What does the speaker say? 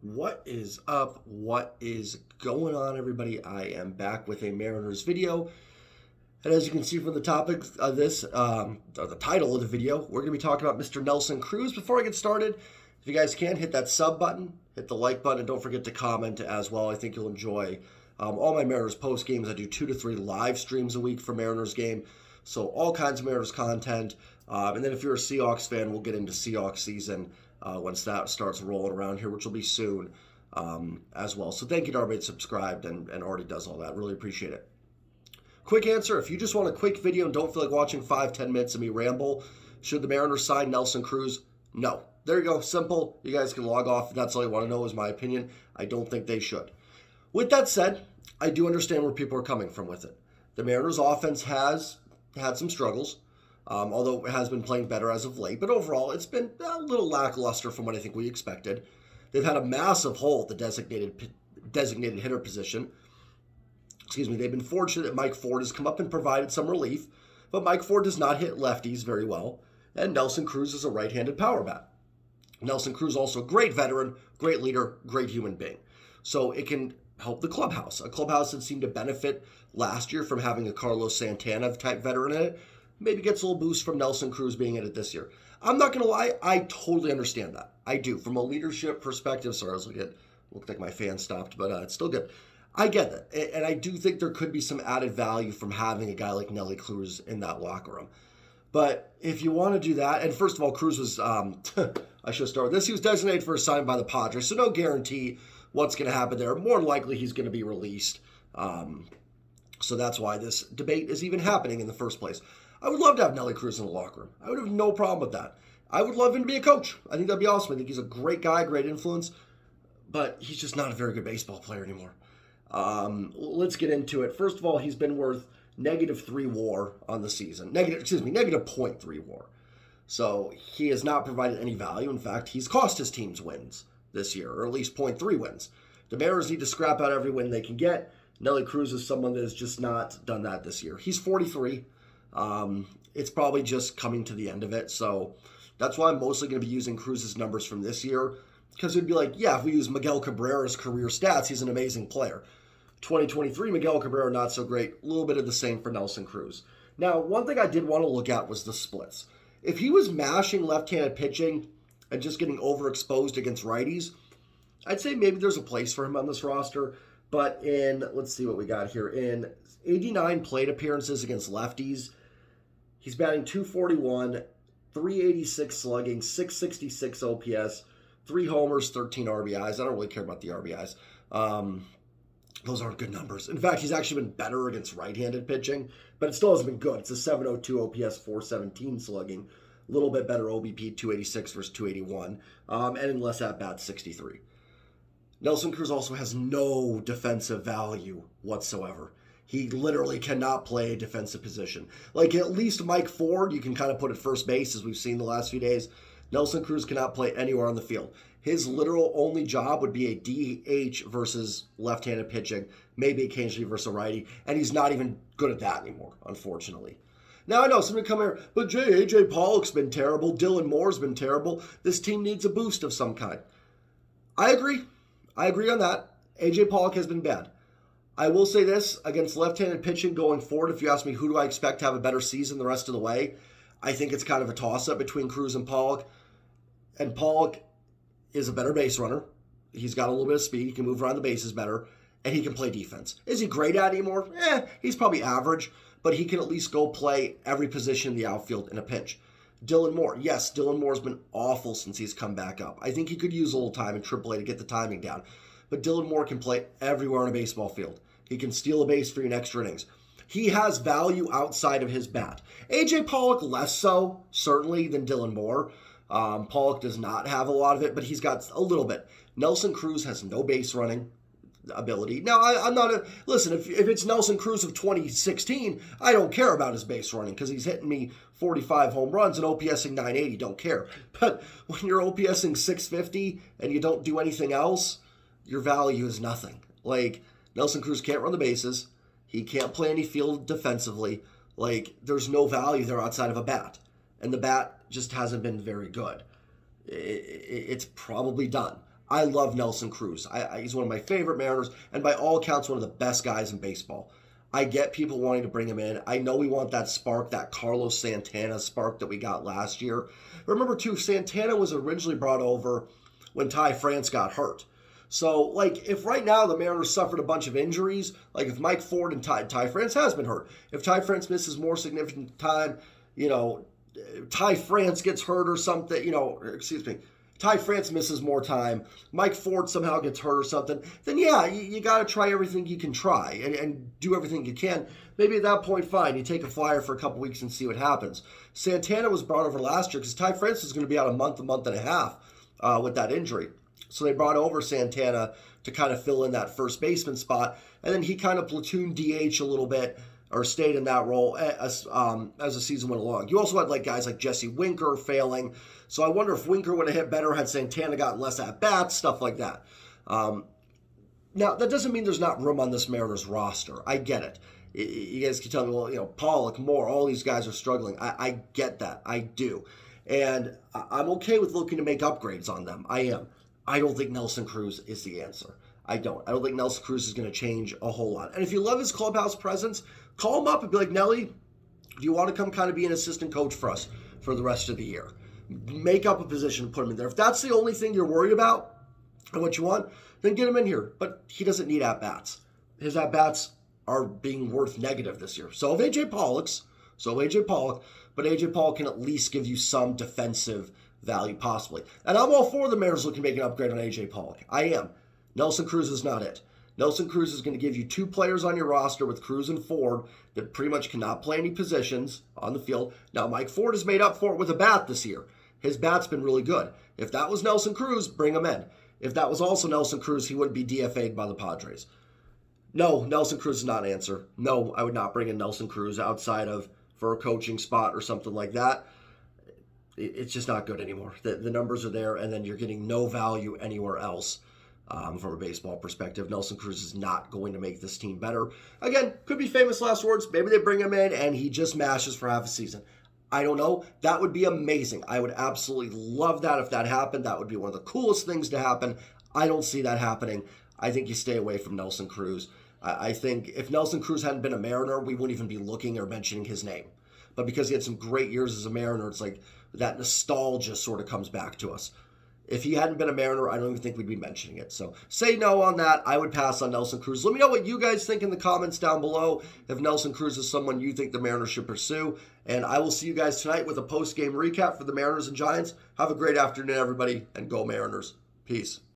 What is up? What is going on, everybody? I am back with a Mariners video. And as you can see from the topic of this, or the title of the video, we're going to be talking about Mr. Nelson Cruz. Before I get started, if you guys can, hit that sub button, hit the like button, and don't forget to comment as well. I think you'll enjoy all my Mariners post games. I do 2 to 3 live streams a week for Mariners game. So all kinds of Mariners content. And then if you're a Seahawks fan, we'll get into Seahawks season once that starts rolling around here, which will be soon as well. So thank you to everybody that subscribed and already does all that. Really appreciate it. Quick answer, if you just want a quick video and don't feel like watching 5-10 minutes of me ramble, should the Mariners sign Nelson Cruz? No. There you go. Simple. You guys can log off if that's all you want to know is my opinion. I don't think they should. With that said, I do understand where people are coming from with it. The Mariners offense has had some struggles, although it has been playing better as of late. But overall, it's been a little lackluster from what I think we expected. They've had a massive hole at the designated hitter position. They've been fortunate that Mike Ford has come up and provided some relief, but Mike Ford does not hit lefties very well, and Nelson Cruz is a right-handed power bat. Nelson Cruz also a great veteran, great leader, great human being. So it can help the clubhouse. A clubhouse that seemed to benefit last year from having a Carlos Santana-type veteran in it, maybe gets a little boost from Nelson Cruz being in it this year. I'm not going to lie, I totally understand that. I do. From a leadership perspective, sorry, I was looked like my fan stopped, but it's still good. I get that, and I do think there could be some added value from having a guy like Nelly Cruz in that locker room. But if you want to do that, and first of all, Cruz was, I should start with this, he was designated for a sign by the Padres, so no guarantee what's going to happen there. More than likely, he's going to be released. So that's why this debate is even happening in the first place. I would love to have Nelly Cruz in the locker room. I would have no problem with that. I would love him to be a coach. I think that'd be awesome. I think he's a great guy, great influence, but he's just not a very good baseball player anymore. Let's get into it. First of all, he's been worth -3 WAR on the season. -0.3 WAR. So he has not provided any value. In fact, he's cost his teams wins this year, or at least 0.3 wins. The Mariners need to scrap out every win they can get. Nelly Cruz is someone that has just not done that this year. He's 43. It's probably just coming to the end of it. So that's why I'm mostly going to be using Cruz's numbers from this year. Because it'd be like, yeah, if we use Miguel Cabrera's career stats, he's an amazing player. 2023, Miguel Cabrera, not so great. A little bit of the same for Nelson Cruz. Now, one thing I did want to look at was the splits. If he was mashing left-handed pitching and just getting overexposed against righties, I'd say maybe there's a place for him on this roster. But let's see what we got here. In 89 plate appearances against lefties, he's batting .241, 386 slugging, 666 OPS, 3 homers, 13 RBIs. I don't really care about the RBIs. Those aren't good numbers. In fact, he's actually been better against right-handed pitching, but it still hasn't been good. It's a 702 OPS, 417 slugging, a little bit better OBP, 286 versus 281, and in less at-bats, 63. Nelson Cruz also has no defensive value whatsoever. He literally cannot play a defensive position. Like, at least Mike Ford, you can kind of put at first base, as we've seen the last few days. Nelson Cruz cannot play anywhere on the field. His literal only job would be a DH versus left-handed pitching, maybe occasionally versus a righty, and he's not even good at that anymore, unfortunately. Now, I know somebody come here, but A.J. Pollock's been terrible, Dylan Moore's been terrible. This team needs a boost of some kind. I agree on that. A.J. Pollock has been bad. I will say this, against left-handed pitching going forward, if you ask me who do I expect to have a better season the rest of the way, I think it's kind of a toss-up between Cruz and Pollock. And Pollock is a better base runner. He's got a little bit of speed. He can move around the bases better. And he can play defense. Is he great at it anymore? He's probably average. But he can at least go play every position in the outfield in a pinch. Dylan Moore. Yes, Dylan Moore's been awful since he's come back up. I think he could use a little time in AAA to get the timing down. But Dylan Moore can play everywhere on a baseball field. He can steal a base for you in extra innings. He has value outside of his bat. A.J. Pollock less so, certainly, than Dylan Moore. Pollock does not have a lot of it, but he's got a little bit. Nelson Cruz has no base running ability. Now, I'm not listen, if it's Nelson Cruz of 2016, I don't care about his base running because he's hitting me 45 home runs and OPSing 980, don't care. But when you're OPSing 650 and you don't do anything else, your value is nothing. Like, Nelson Cruz can't run the bases. He can't play any field defensively. Like, there's no value there outside of a bat. And the bat just hasn't been very good. It's probably done. I love Nelson Cruz. He's one of my favorite Mariners, and by all accounts, one of the best guys in baseball. I get people wanting to bring him in. I know we want that spark, that Carlos Santana spark that we got last year. Remember, too, Santana was originally brought over when Ty France got hurt. So, like, if right now the Mariners suffered a bunch of injuries, like if Mike Ford and Ty France has been hurt, if Ty France misses more significant time, Ty France gets hurt or something, Ty France misses more time, Mike Ford somehow gets hurt or something, then yeah, you got to try everything you can try and do everything you can. Maybe at that point, fine, you take a flyer for a couple weeks and see what happens. Santana was brought over last year because Ty France was going to be out a month and a half with that injury. So they brought over Santana to kind of fill in that first baseman spot, and then he kind of platooned DH a little bit, or stayed in that role as the season went along. You also had like guys like Jesse Winker failing, so I wonder if Winker would have hit better had Santana gotten less at-bats, stuff like that. Now, that doesn't mean there's not room on this Mariners roster. I get it. You guys can tell me, well, Pollock, Moore, all these guys are struggling. I get that. I do. And I'm okay with looking to make upgrades on them. I am. I don't think Nelson Cruz is the answer. I don't think Nelson Cruz is going to change a whole lot. And if you love his clubhouse presence, call him up and be like, Nelly, do you want to come kind of be an assistant coach for us for the rest of the year? Make up a position and put him in there. If that's the only thing you're worried about and what you want, then get him in here. But he doesn't need at-bats. His at-bats are being worth negative this year. So have A.J. Pollock, but A.J. Pollock can at least give you some defensive value possibly. And I'm all for the Mariners looking to make an upgrade on A.J. Pollock. I am. Nelson Cruz is not it. Nelson Cruz is going to give you two players on your roster with Cruz and Ford that pretty much cannot play any positions on the field. Now, Mike Ford has made up for it with a bat this year. His bat's been really good. If that was Nelson Cruz, bring him in. If that was also Nelson Cruz, he wouldn't be DFA'd by the Padres. No, Nelson Cruz is not an answer. No, I would not bring in Nelson Cruz outside of for a coaching spot or something like that. It's just not good anymore. The numbers are there, and then you're getting no value anywhere else from a baseball perspective. Nelson Cruz is not going to make this team better. Again, could be famous last words. Maybe they bring him in, and he just mashes for half a season. I don't know. That would be amazing. I would absolutely love that if that happened. That would be one of the coolest things to happen. I don't see that happening. I think you stay away from Nelson Cruz. I think if Nelson Cruz hadn't been a Mariner, we wouldn't even be looking or mentioning his name. But because he had some great years as a Mariner, it's like that nostalgia sort of comes back to us. If he hadn't been a Mariner, I don't even think we'd be mentioning it. So say no on that. I would pass on Nelson Cruz. Let me know what you guys think in the comments down below. If Nelson Cruz is someone you think the Mariners should pursue. And I will see you guys tonight with a post-game recap for the Mariners and Giants. Have a great afternoon, everybody, and go Mariners. Peace.